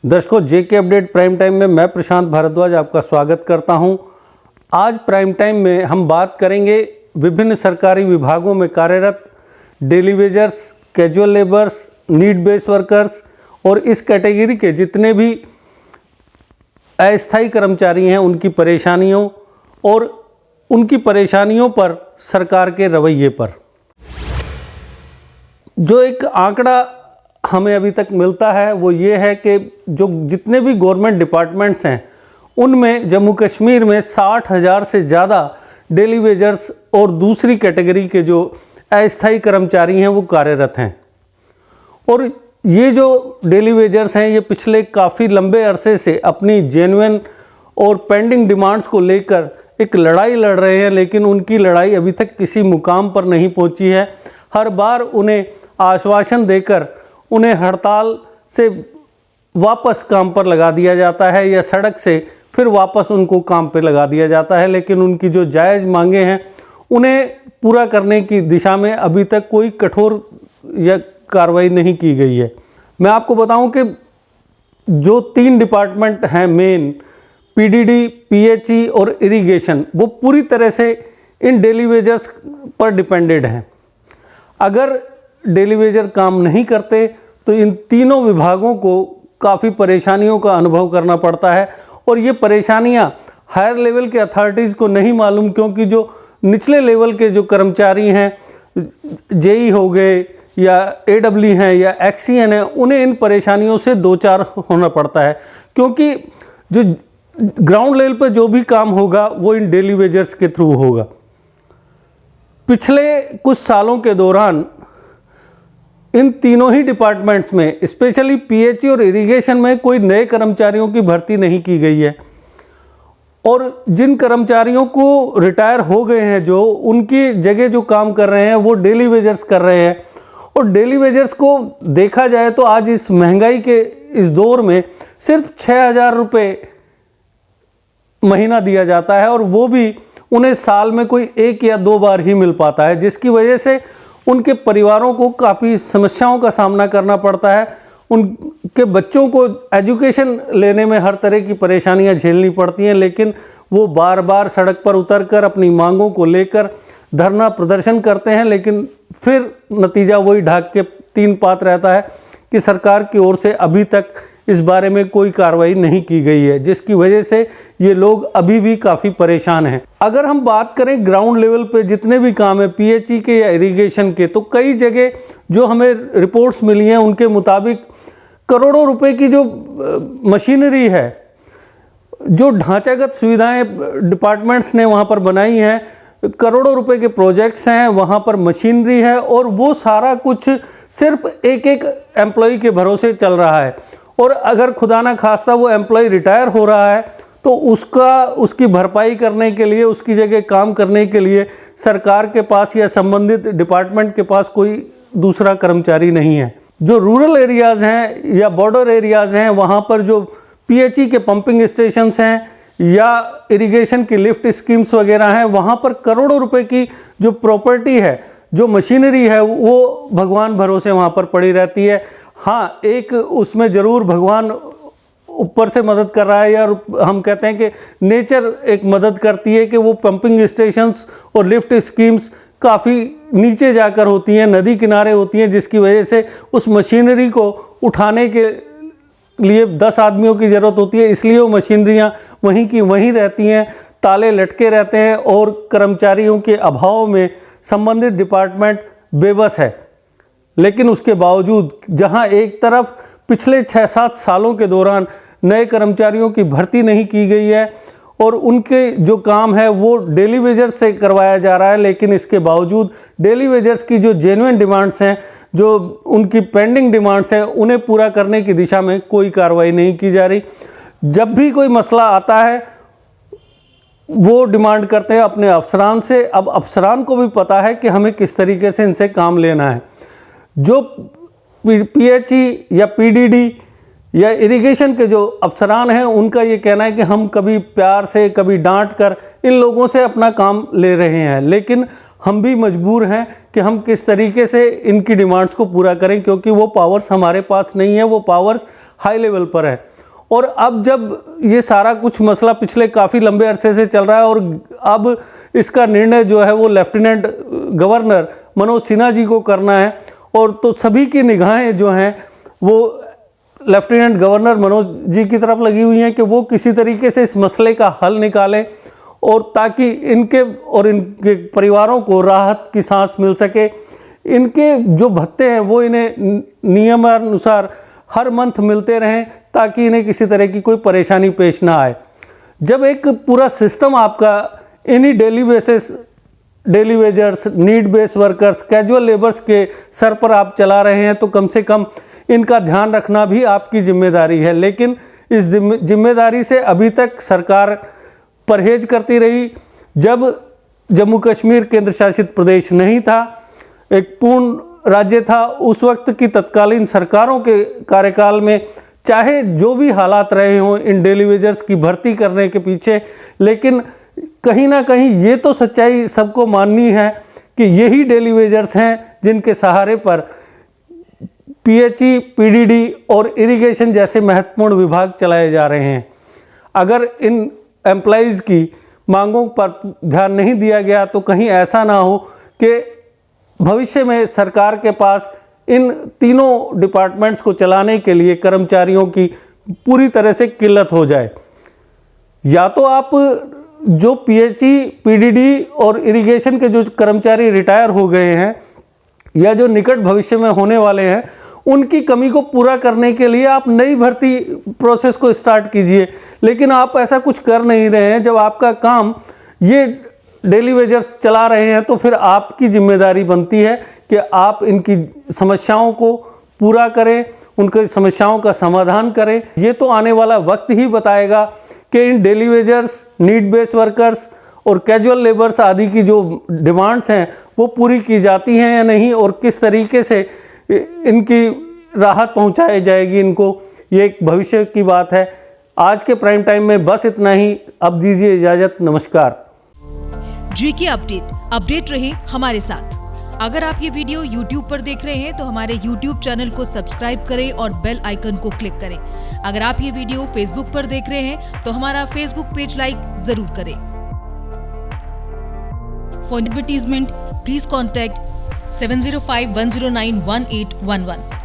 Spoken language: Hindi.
दर्शकों, जेके अपडेट प्राइम टाइम में मैं प्रशांत भारद्वाज आपका स्वागत करता हूं। आज प्राइम टाइम में हम बात करेंगे विभिन्न सरकारी विभागों में कार्यरत daily wagers, casual labours, need based workers और इस कैटेगरी के जितने भी अस्थायी कर्मचारी हैं उनकी परेशानियों और उनकी परेशानियों पर सरकार के रवैये पर। जो एक आंकड़ा हमें अभी तक मिलता है वो ये है कि जो जितने भी गवर्नमेंट डिपार्टमेंट्स हैं उनमें जम्मू कश्मीर में 60,000 से ज़्यादा डेली वेजर्स और दूसरी कैटेगरी के जो अस्थायी कर्मचारी हैं वो कार्यरत हैं। और ये जो डेली वेजर्स हैं ये पिछले काफ़ी लंबे अरसे से अपनी जेन्युइन और पेंडिंग डिमांड्स को लेकर एक लड़ाई लड़ रहे हैं, लेकिन उनकी लड़ाई अभी तक किसी मुकाम पर नहीं पहुंची है। हर बार उन्हें आश्वासन देकर उन्हें हड़ताल से वापस काम पर लगा दिया जाता है या सड़क से फिर वापस उनको काम पे लगा दिया जाता है, लेकिन उनकी जो जायज़ मांगे हैं उन्हें पूरा करने की दिशा में अभी तक कोई कठोर या कार्रवाई नहीं की गई है। मैं आपको बताऊं कि जो 3 डिपार्टमेंट हैं मेन, पीडीडी, पीएचई और इरिगेशन, वो पूरी तरह से इन डेली वेजर्स पर डिपेंडेड हैं। अगर डेली वेजर काम नहीं करते तो इन तीनों विभागों को काफ़ी परेशानियों का अनुभव करना पड़ता है और ये परेशानियां हायर लेवल के अथॉरिटीज़ को नहीं मालूम, क्योंकि जो निचले लेवल के जो कर्मचारी हैं, जेई हो गए या एडब्ल्यू हैं या एक्सीएन हैं, उन्हें इन परेशानियों से दो चार होना पड़ता है, क्योंकि जो ग्राउंड लेवल पर जो भी काम होगा वो इन डेली वेजर्स के थ्रू होगा। पिछले कुछ सालों के दौरान इन तीनों ही डिपार्टमेंट्स में, स्पेशली पीएचई और इरिगेशन में, कोई नए कर्मचारियों की भर्ती नहीं की गई है और जिन कर्मचारियों को रिटायर हो गए हैं, जो उनकी जगह जो काम कर रहे हैं वो डेली वेजर्स कर रहे हैं। और डेली वेजर्स को देखा जाए तो आज इस महंगाई के इस दौर में सिर्फ 6,000 रुपये महीना दिया जाता है और वो भी उन्हें साल में कोई 1 या 2 बार ही मिल पाता है, जिसकी वजह से उनके परिवारों को काफ़ी समस्याओं का सामना करना पड़ता है। उनके बच्चों को एजुकेशन लेने में हर तरह की परेशानियां झेलनी पड़ती हैं, लेकिन वो बार बार सड़क पर उतरकर अपनी मांगों को लेकर धरना प्रदर्शन करते हैं, लेकिन फिर नतीजा वही ढाक के 3 पात रहता है कि सरकार की ओर से अभी तक इस बारे में कोई कार्रवाई नहीं की गई है, जिसकी वजह से ये लोग अभी भी काफ़ी परेशान हैं। अगर हम बात करें ग्राउंड लेवल पे जितने भी काम है पीएचई के या इरिगेशन के, तो कई जगह जो हमें रिपोर्ट्स मिली हैं उनके मुताबिक करोड़ों रुपए की जो मशीनरी है, जो ढांचागत सुविधाएं डिपार्टमेंट्स ने वहाँ पर बनाई हैं, करोड़ों रुपए के प्रोजेक्ट्स हैं, वहाँ पर मशीनरी है और वो सारा कुछ सिर्फ एक एम्प्लॉय के भरोसे चल रहा है। और अगर खुदा ना खास्ता वो एम्प्लॉय रिटायर हो रहा है तो उसकी भरपाई करने के लिए, उसकी जगह काम करने के लिए सरकार के पास या संबंधित डिपार्टमेंट के पास कोई दूसरा कर्मचारी नहीं है। जो रूरल एरियाज़ हैं या बॉर्डर एरियाज़ हैं, वहाँ पर जो पीएचई के पंपिंग स्टेशंस हैं या इरिगेशन की लिफ्ट स्कीम्स वगैरह हैं, वहाँ पर करोड़ों रुपए की जो प्रॉपर्टी है, जो मशीनरी है, वो भगवान भरोसे वहाँ पर पड़ी रहती है। हाँ, एक उसमें ज़रूर भगवान ऊपर से मदद कर रहा है, या हम कहते हैं कि नेचर एक मदद करती है कि वो पंपिंग स्टेशंस और लिफ्ट स्कीम्स काफ़ी नीचे जाकर होती हैं, नदी किनारे होती हैं, जिसकी वजह से उस मशीनरी को उठाने के लिए 10 आदमियों की ज़रूरत होती है, इसलिए वो मशीनरियाँ वहीं की वहीं रहती हैं, ताले लटके रहते हैं और कर्मचारियों के अभाव में संबंधित डिपार्टमेंट बेबस है। लेकिन उसके बावजूद जहां एक तरफ पिछले 6-7 सालों के दौरान नए कर्मचारियों की भर्ती नहीं की गई है और उनके जो काम है वो डेली वेजर्स से करवाया जा रहा है, लेकिन इसके बावजूद डेली वेजर्स की जो जेन्युइन डिमांड्स हैं, जो उनकी पेंडिंग डिमांड्स हैं, उन्हें पूरा करने की दिशा में कोई कार्रवाई नहीं की जा रही। जब भी कोई मसला आता है वो डिमांड करते हैं अपने अफसरान से। अब अफसरान को भी पता है कि हमें किस तरीके से इनसे काम लेना है। जो पीएचई या पीडीडी या इरिगेशन के जो अफसरान हैं उनका ये कहना है कि हम कभी प्यार से, कभी डांट कर इन लोगों से अपना काम ले रहे हैं, लेकिन हम भी मजबूर हैं कि हम किस तरीके से इनकी डिमांड्स को पूरा करें, क्योंकि वो पावर्स हमारे पास नहीं है, वो पावर्स हाई लेवल पर है। और अब जब ये सारा कुछ मसला पिछले काफ़ी लंबे अरसे से चल रहा है और अब इसका निर्णय जो है वो लेफ्टिनेंट गवर्नर मनोज सिन्हा जी को करना है, और तो सभी की निगाहें जो हैं वो लेफ्टिनेंट गवर्नर मनोज जी की तरफ लगी हुई हैं कि वो किसी तरीके से इस मसले का हल निकालें, और ताकि इनके और इनके परिवारों को राहत की सांस मिल सके। इनके जो भत्ते हैं वो इन्हें नियमानुसार हर मंथ मिलते रहें, ताकि इन्हें किसी तरह की कोई परेशानी पेश ना आए। जब एक पूरा सिस्टम आपका इन्हीं daily basis, daily wagers, need base workers, casual labours के सर पर आप चला रहे हैं, तो कम से कम इनका ध्यान रखना भी आपकी जिम्मेदारी है। लेकिन इस जिम्मेदारी से अभी तक सरकार परहेज करती रही। जब जम्मू कश्मीर केंद्र शासित प्रदेश नहीं था, एक पूर्ण राज्य था, उस वक्त की तत्कालीन सरकारों के कार्यकाल में चाहे जो भी हालात रहे हों इन डेली वेजर्स की भर्ती करने के पीछे, लेकिन कहीं ना कहीं ये तो सच्चाई सबको माननी है कि यही डेली वेजर्स हैं जिनके सहारे पर पीएचई, पीडीडी और इरिगेशन जैसे महत्वपूर्ण विभाग चलाए जा रहे हैं। अगर इन एम्प्लॉइज़ की मांगों पर ध्यान नहीं दिया गया तो कहीं ऐसा ना हो कि भविष्य में सरकार के पास इन तीनों डिपार्टमेंट्स को चलाने के लिए कर्मचारियों की पूरी तरह से किल्लत हो जाए। या तो आप जो पीएचई, पीडीडी और इरिगेशन के जो कर्मचारी रिटायर हो गए हैं या जो निकट भविष्य में होने वाले हैं, उनकी कमी को पूरा करने के लिए आप नई भर्ती प्रोसेस को स्टार्ट कीजिए। लेकिन आप ऐसा कुछ कर नहीं रहे हैं। जब आपका काम ये डेली वेजर्स चला रहे हैं तो फिर आपकी जिम्मेदारी बनती है कि आप इनकी समस्याओं को पूरा करें, उनकी समस्याओं का समाधान करें। ये तो आने वाला वक्त ही बताएगा कि इन daily wagers, need base workers और कैजुअल लेबर्स आदि की जो डिमांड्स हैं वो पूरी की जाती हैं या नहीं, और किस तरीके से इनकी राहत पहुंचाई जाएगी इनको। ये एक भविष्य की बात है। आज के प्राइम टाइम में बस इतना ही। अब दीजिए इजाजत। नमस्कार। जीके अपडेट रहे हमारे साथ। अगर आप ये वीडियो YouTube पर देख रहे हैं तो हमारे YouTube चैनल को सब्सक्राइब करें और बेल आइकन को क्लिक करें। अगर आप ये वीडियो Facebook पर देख रहे हैं तो हमारा Facebook पेज लाइक जरूर करें। For advertisement please contact 7051091811।